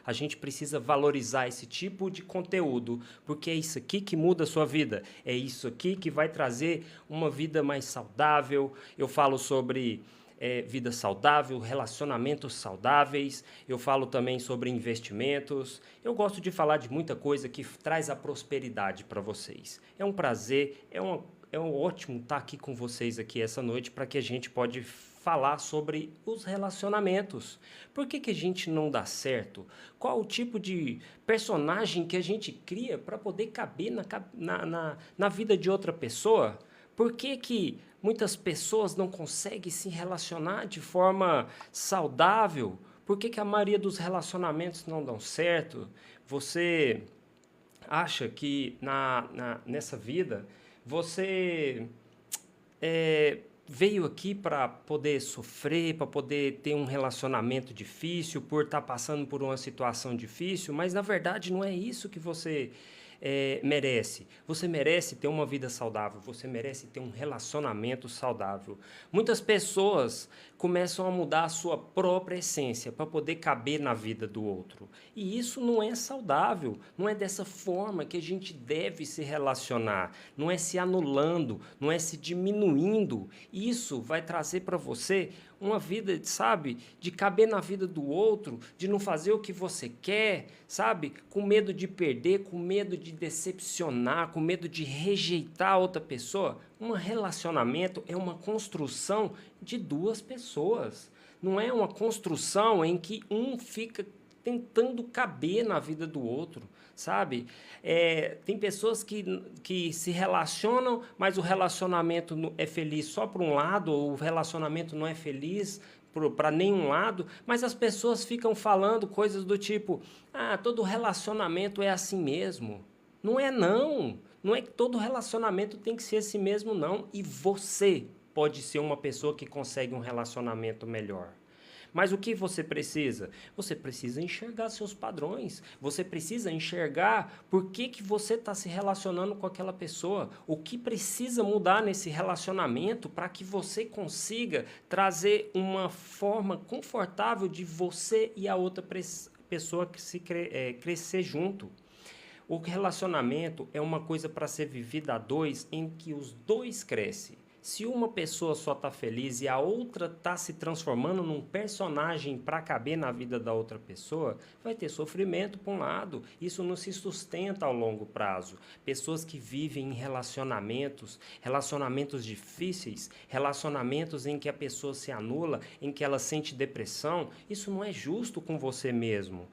A gente precisa valorizar esse tipo de conteúdo, porque é isso aqui que muda a sua vida. É isso aqui que vai trazer uma vida mais saudável. Eu falo sobre vida saudável, relacionamentos saudáveis. Eu falo também sobre investimentos. Eu gosto de falar de muita coisa que traz a prosperidade para vocês. É um prazer, é um ótimo estar aqui com vocês aqui essa noite para que a gente pode falar sobre os relacionamentos. Por que a gente não dá certo? Qual o tipo de personagem que a gente cria para poder caber na vida de outra pessoa? Por que muitas pessoas não conseguem se relacionar de forma saudável? Por que a maioria dos relacionamentos não dão certo? Você acha que nessa vida você veio aqui para poder sofrer, para poder ter um relacionamento difícil, por estar passando por uma situação difícil, mas na verdade não é isso que você merece. Você merece ter uma vida saudável, você merece ter um relacionamento saudável. Muitas pessoas começam a mudar a sua própria essência para poder caber na vida do outro. E isso não é saudável, não é dessa forma que a gente deve se relacionar, não é se anulando, não é se diminuindo. Isso vai trazer para você uma vida, sabe, de caber na vida do outro, de não fazer o que você quer, sabe, com medo de perder, com medo de decepcionar, com medo de rejeitar outra pessoa. Um relacionamento é uma construção de duas pessoas, não é uma construção em que um fica tentando caber na vida do outro, sabe? Tem pessoas que se relacionam, mas o relacionamento é feliz só por um lado, ou o relacionamento não é feliz para nenhum lado, mas as pessoas ficam falando coisas do tipo, todo relacionamento é assim mesmo. Não é não, não é que todo relacionamento tem que ser assim mesmo não, e você pode ser uma pessoa que consegue um relacionamento melhor. Mas o que você precisa? Você precisa enxergar seus padrões. Você precisa enxergar por que você está se relacionando com aquela pessoa. O que precisa mudar nesse relacionamento para que você consiga trazer uma forma confortável de você e a outra pessoa crescer junto. O relacionamento é uma coisa para ser vivida a dois, em que os dois crescem. Se uma pessoa só está feliz e a outra está se transformando num personagem para caber na vida da outra pessoa, vai ter sofrimento por um lado. Isso não se sustenta ao longo prazo. Pessoas que vivem em relacionamentos difíceis, relacionamentos em que a pessoa se anula, em que ela sente depressão, isso não é justo com você mesmo.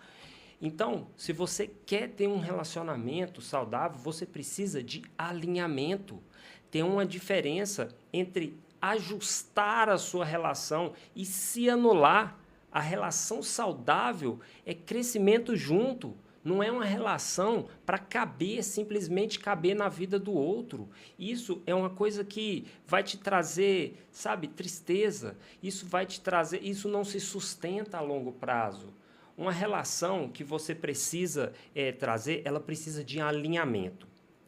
Então, se você quer ter um relacionamento saudável, você precisa de alinhamento. Tem uma diferença entre ajustar a sua relação e se anular. A relação saudável é crescimento junto. Não é uma relação para simplesmente caber na vida do outro. Isso é uma coisa que vai te trazer, sabe, tristeza. Isso não se sustenta a longo prazo. Uma relação que você precisa trazer, ela precisa de alinhamento.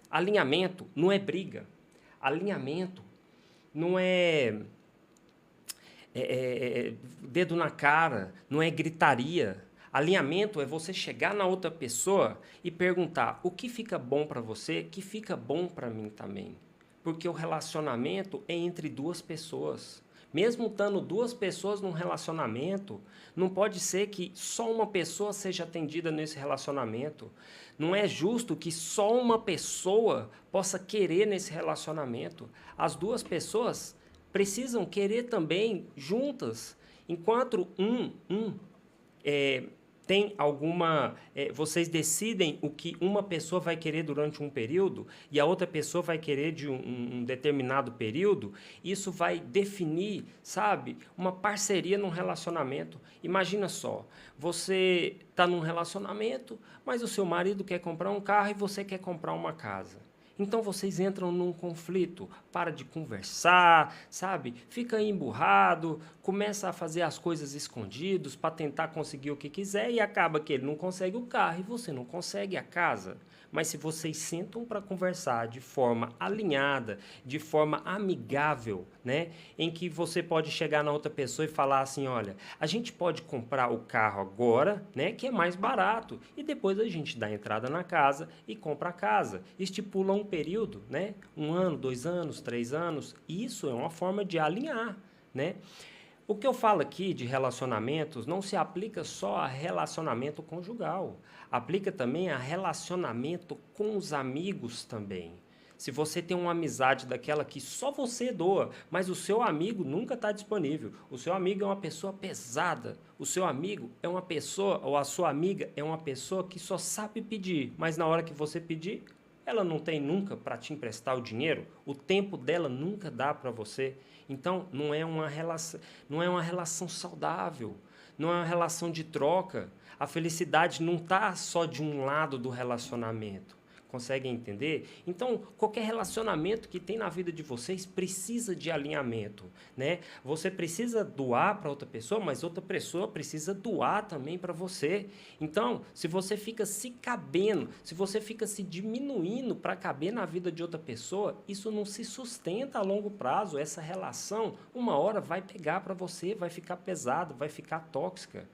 Alinhamento não é briga. Alinhamento não é dedo na cara, não é gritaria. Alinhamento é você chegar na outra pessoa e perguntar o que fica bom para você, que fica bom para mim também. Porque o relacionamento é entre duas pessoas. Mesmo estando duas pessoas num relacionamento, não pode ser que só uma pessoa seja atendida nesse relacionamento. Não é justo que só uma pessoa possa querer nesse relacionamento. As duas pessoas precisam querer também juntas. Enquanto tem alguma... vocês decidem o que uma pessoa vai querer durante um período e a outra pessoa vai querer de um determinado período, isso vai definir, sabe, uma parceria num relacionamento. Imagina só, você está num relacionamento, mas o seu marido quer comprar um carro e você quer comprar uma casa. Então vocês entram num conflito, para de conversar, sabe? Fica emburrado, começa a fazer as coisas escondidos para tentar conseguir o que quiser e acaba que ele não consegue o carro e você não consegue a casa. Mas se vocês sentam para conversar de forma alinhada, de forma amigável, né? Em que você pode chegar na outra pessoa e falar assim, olha, a gente pode comprar o carro agora, né? Que é mais barato. E depois a gente dá a entrada na casa e compra a casa. Estipula um período, né? 1 ano, 2 anos, 3 anos. Isso é uma forma de alinhar, né? O que eu falo aqui de relacionamentos não se aplica só a relacionamento conjugal. Aplica também a relacionamento com os amigos também. Se você tem uma amizade daquela que só você doa, mas o seu amigo nunca está disponível, o seu amigo é uma pessoa pesada, o seu amigo é uma pessoa, ou a sua amiga é uma pessoa que só sabe pedir, mas na hora que você pedir, ela não tem nunca para te emprestar o dinheiro, o tempo dela nunca dá para você. Então, não é uma relação saudável, não é uma relação de troca. A felicidade não está só de um lado do relacionamento. Conseguem entender? Então, qualquer relacionamento que tem na vida de vocês precisa de alinhamento, né? Você precisa doar para outra pessoa, mas outra pessoa precisa doar também para você. Então, se você fica se cabendo, se você fica se diminuindo para caber na vida de outra pessoa, isso não se sustenta a longo prazo. Essa relação, uma hora vai pegar para você, vai ficar pesado, vai ficar tóxica.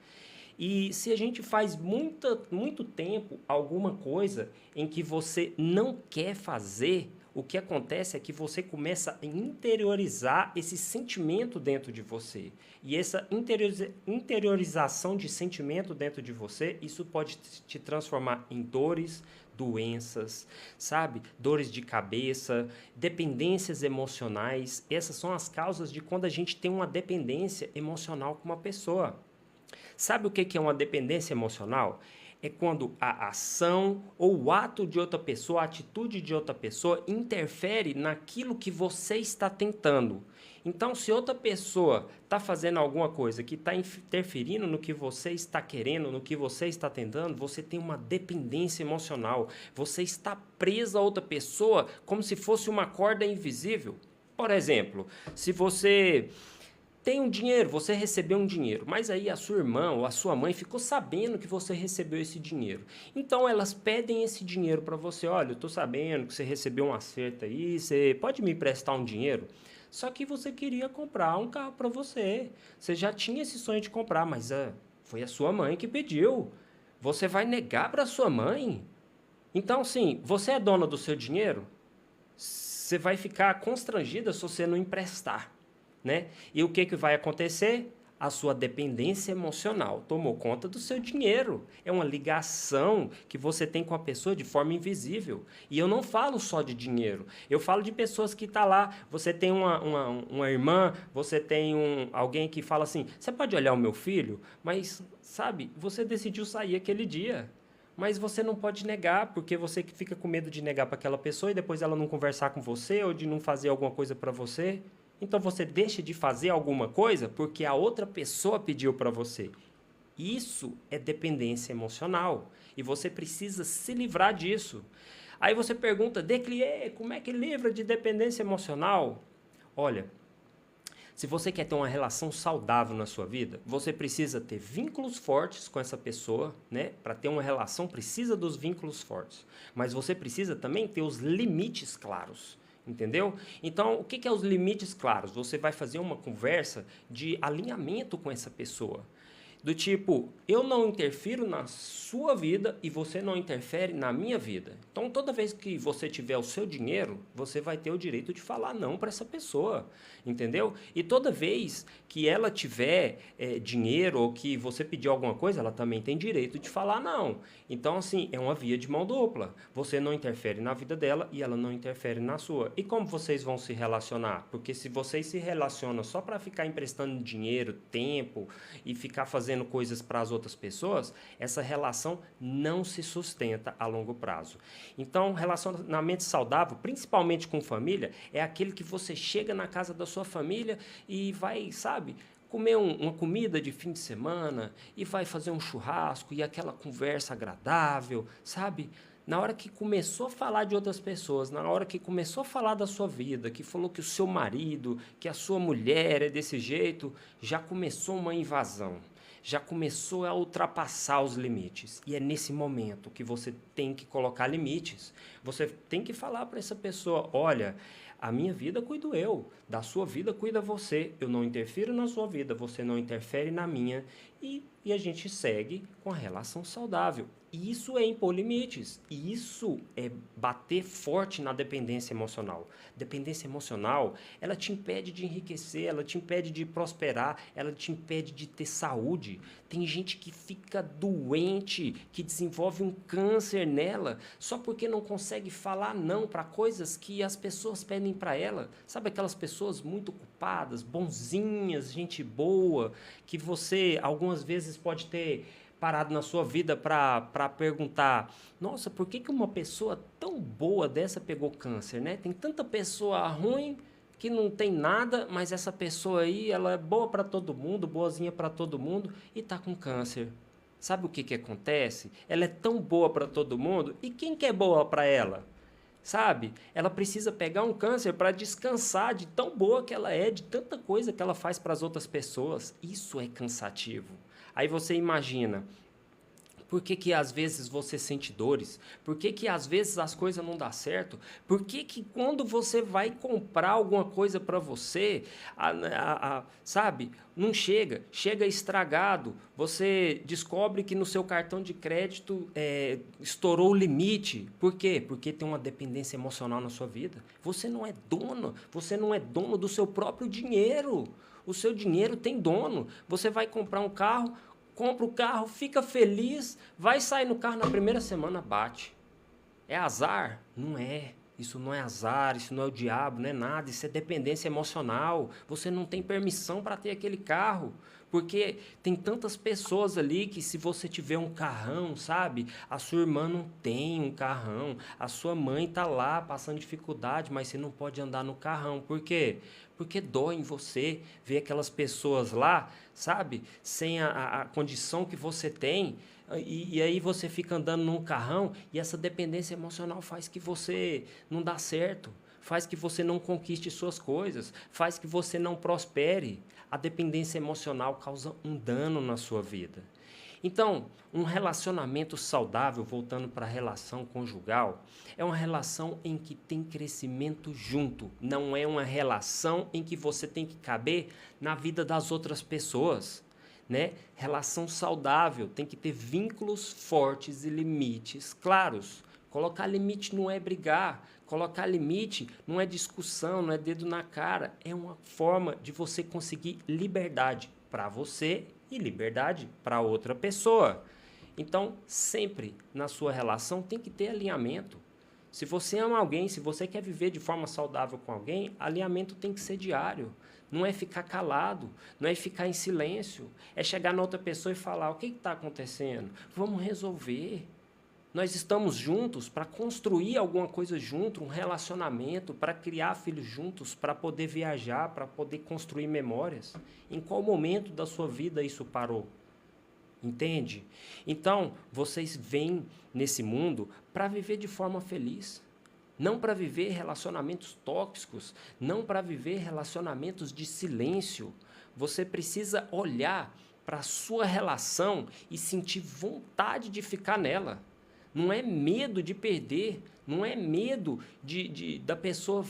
E se a gente faz muito tempo alguma coisa em que você não quer fazer, o que acontece é que você começa a interiorizar esse sentimento dentro de você. E essa interiorização de sentimento dentro de você, isso pode te transformar em dores, doenças, sabe? Dores de cabeça, dependências emocionais. Essas são as causas de quando a gente tem uma dependência emocional com uma pessoa. Sabe o que é uma dependência emocional? É quando a ação ou o ato de outra pessoa, a atitude de outra pessoa interfere naquilo que você está tentando. Então, se outra pessoa está fazendo alguma coisa que está interferindo no que você está querendo, no que você está tentando, você tem uma dependência emocional. Você está preso a outra pessoa como se fosse uma corda invisível. Por exemplo, se você tem um dinheiro, você recebeu um dinheiro, mas aí a sua irmã ou a sua mãe ficou sabendo que você recebeu esse dinheiro. Então elas pedem esse dinheiro para você. Olha, eu estou sabendo que você recebeu um acerto aí, você pode me emprestar um dinheiro? Só que você queria comprar um carro para você. Você já tinha esse sonho de comprar, mas foi a sua mãe que pediu. Você vai negar para sua mãe? Então, sim, você é dona do seu dinheiro? Você vai ficar constrangida se você não emprestar, né? E o que vai acontecer? A sua dependência emocional tomou conta do seu dinheiro. É uma ligação que você tem com a pessoa de forma invisível. E eu não falo só de dinheiro. Eu falo de pessoas que estão lá. Você tem uma irmã, você tem alguém que fala assim, você pode olhar o meu filho? Mas, sabe, você decidiu sair aquele dia. Mas você não pode negar, porque você fica com medo de negar para aquela pessoa e depois ela não conversar com você ou de não fazer alguma coisa para você. Então você deixa de fazer alguma coisa porque a outra pessoa pediu para você. Isso é dependência emocional e você precisa se livrar disso. Aí você pergunta, Declier, como é que livra de dependência emocional? Olha, se você quer ter uma relação saudável na sua vida, você precisa ter vínculos fortes com essa pessoa, né? Para ter uma relação, precisa dos vínculos fortes. Mas você precisa também ter os limites claros. Entendeu? Então, o que é os limites claros? Você vai fazer uma conversa de alinhamento com essa pessoa. Do tipo, eu não interfiro na sua vida e você não interfere na minha vida. Então, toda vez que você tiver o seu dinheiro, você vai ter o direito de falar não para essa pessoa, entendeu? E toda vez que ela tiver dinheiro ou que você pedir alguma coisa, ela também tem direito de falar não. Então, assim, é uma via de mão dupla. Você não interfere na vida dela e ela não interfere na sua. E como vocês vão se relacionar? Porque se vocês se relacionam só para ficar emprestando dinheiro, tempo e ficar fazendo coisas para as outras pessoas, essa relação não se sustenta a longo prazo. Então, relacionamento saudável, principalmente com família, é aquele que você chega na casa da sua família e vai, sabe, comer uma comida de fim de semana e vai fazer um churrasco e aquela conversa agradável, sabe? Na hora que começou a falar de outras pessoas, na hora que começou a falar da sua vida, que falou que o seu marido, que a sua mulher é desse jeito, já começou uma invasão. Já começou a ultrapassar os limites. E é nesse momento que você tem que colocar limites. Você tem que falar para essa pessoa, olha, A minha vida cuido eu, da sua vida cuida você. Eu não interfiro na sua vida, você não interfere na minha. E a gente segue com a relação saudável. Isso é impor limites. Isso é bater forte na dependência emocional. Dependência emocional, ela te impede de enriquecer, ela te impede de prosperar, ela te impede de ter saúde. Tem gente que fica doente, que desenvolve um câncer nela, só porque não consegue falar não para coisas que as pessoas pedem para ela. Sabe aquelas pessoas muito ocupadas, bonzinhas, gente boa, que você algumas vezes pode ter parado na sua vida para perguntar: nossa, por que uma pessoa tão boa dessa pegou câncer, né? Tem tanta pessoa ruim que não tem nada, mas essa pessoa aí, ela é boa para todo mundo, boazinha para todo mundo e tá com câncer. Sabe o que acontece? Ela é tão boa para todo mundo, e quem que é boa para ela? Sabe? Ela precisa pegar um câncer para descansar de tão boa que ela é, de tanta coisa que ela faz para as outras pessoas. Isso é cansativo. Aí você imagina, por que que às vezes você sente dores? Por que que às vezes as coisas não dão certo? Por que que quando você vai comprar alguma coisa para você, sabe, não chega, chega estragado, você descobre que no seu cartão de crédito estourou o limite. Por quê? Porque tem uma dependência emocional na sua vida. Você não é dono do seu próprio dinheiro. O seu dinheiro tem dono. Você vai comprar um carro, compra o carro, fica feliz, vai sair no carro na primeira semana, bate. É azar? Não é. Isso não é azar, isso não é o diabo, não é nada, isso é dependência emocional. Você não tem permissão para ter aquele carro, porque tem tantas pessoas ali que se você tiver um carrão, sabe? A sua irmã não tem um carrão, a sua mãe está lá passando dificuldade, mas você não pode andar no carrão. Por quê? Porque dói em você ver aquelas pessoas lá, sabe? Sem a condição que você tem. E aí você fica andando num carrão e essa dependência emocional faz que você não dá certo, faz que você não conquiste suas coisas, faz que você não prospere. A dependência emocional causa um dano na sua vida. Então, um relacionamento saudável, voltando para a relação conjugal, é uma relação em que tem crescimento junto. Não é uma relação em que você tem que caber na vida das outras pessoas, né? Relação saudável tem que ter vínculos fortes e limites claros. Colocar limite não é brigar. Colocar limite não é discussão, não é dedo na cara. É uma forma de você conseguir liberdade para você e liberdade para outra pessoa. Então, sempre na sua relação tem que ter alinhamento. Se você ama alguém, se você quer viver de forma saudável com alguém, alinhamento tem que ser diário. Não é ficar calado, não é ficar em silêncio. É chegar na outra pessoa e falar: o que está acontecendo? Vamos resolver. Nós estamos juntos para construir alguma coisa junto, um relacionamento, para criar filhos juntos, para poder viajar, para poder construir memórias. Em qual momento da sua vida isso parou? Entende? Então, vocês vêm nesse mundo para viver de forma feliz. Não para viver relacionamentos tóxicos, não para viver relacionamentos de silêncio. Você precisa olhar para a sua relação e sentir vontade de ficar nela. Não é medo de perder, não é medo da pessoa,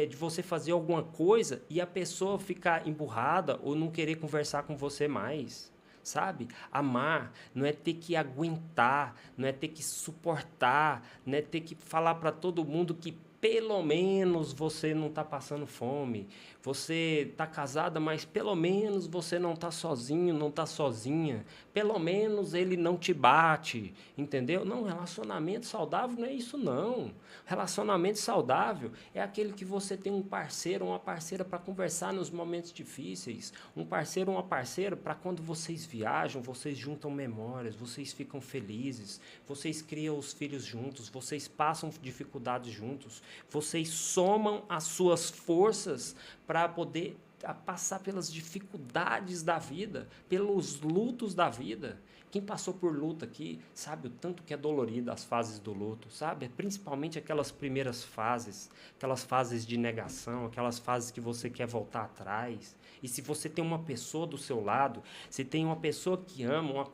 de você fazer alguma coisa e a pessoa ficar emburrada ou não querer conversar com você mais. Sabe? Amar não é ter que aguentar, não é ter que suportar, não é ter que falar para todo mundo que pelo menos você não está passando fome. Você está casada, mas pelo menos você não está sozinho, não está sozinha. Pelo menos ele não te bate, entendeu? Não, relacionamento saudável não é isso, não. Relacionamento saudável é aquele que você tem um parceiro, uma parceira para conversar nos momentos difíceis. Um parceiro, uma parceira para quando vocês viajam, vocês juntam memórias, vocês ficam felizes, vocês criam os filhos juntos, vocês passam dificuldades juntos, vocês somam as suas forças para poder passar pelas dificuldades da vida, pelos lutos da vida. Quem passou por luto aqui sabe o tanto que é dolorido as fases do luto, sabe? Principalmente aquelas primeiras fases, aquelas fases de negação, aquelas fases que você quer voltar atrás. E se você tem uma pessoa do seu lado, se tem uma pessoa que ama,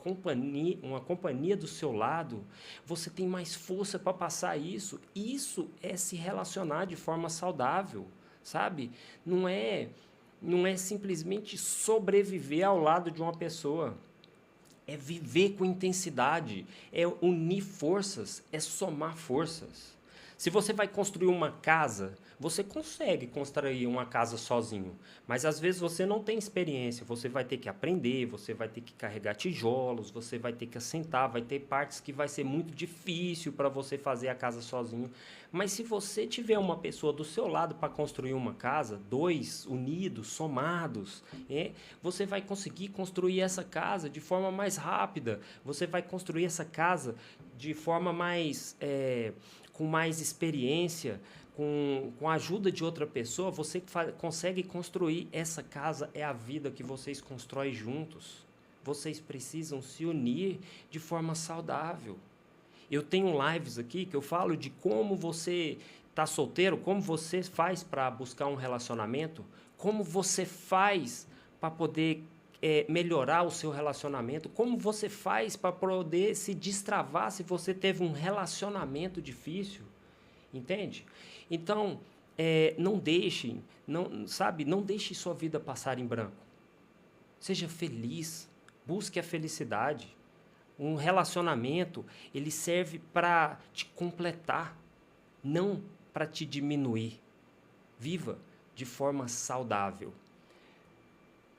uma companhia do seu lado, você tem mais força para passar isso. Isso é se relacionar de forma saudável. sabe? Não é, não é simplesmente sobreviver ao lado de uma pessoa. É viver com intensidade, é unir forças, é somar forças. Se você vai construir uma casa, você consegue construir uma casa sozinho, mas às vezes você não tem experiência, você vai ter que aprender, você vai ter que carregar tijolos, você vai ter que assentar, vai ter partes que vai ser muito difícil para você fazer a casa sozinho. Mas se você tiver uma pessoa do seu lado para construir uma casa, dois unidos, somados, você vai conseguir construir essa casa de forma mais rápida, você vai construir essa casa de forma mais com mais experiência, com a ajuda de outra pessoa, você consegue construir essa casa, é a vida que vocês constroem juntos. Vocês precisam se unir de forma saudável. Eu tenho lives aqui que eu falo de como você está solteiro, como você faz para buscar um relacionamento, como você faz para poder melhorar o seu relacionamento, como você faz para poder se destravar se você teve um relacionamento difícil, entende? Então, não deixe, não deixe sua vida passar em branco. Seja feliz, busque a felicidade. Um relacionamento, ele serve para te completar, não para te diminuir. Viva de forma saudável.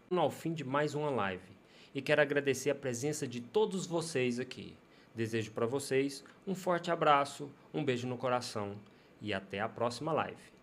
Ao fim de mais uma live. E quero agradecer a presença de todos vocês aqui. Desejo para vocês um forte abraço, um beijo no coração e até a próxima live.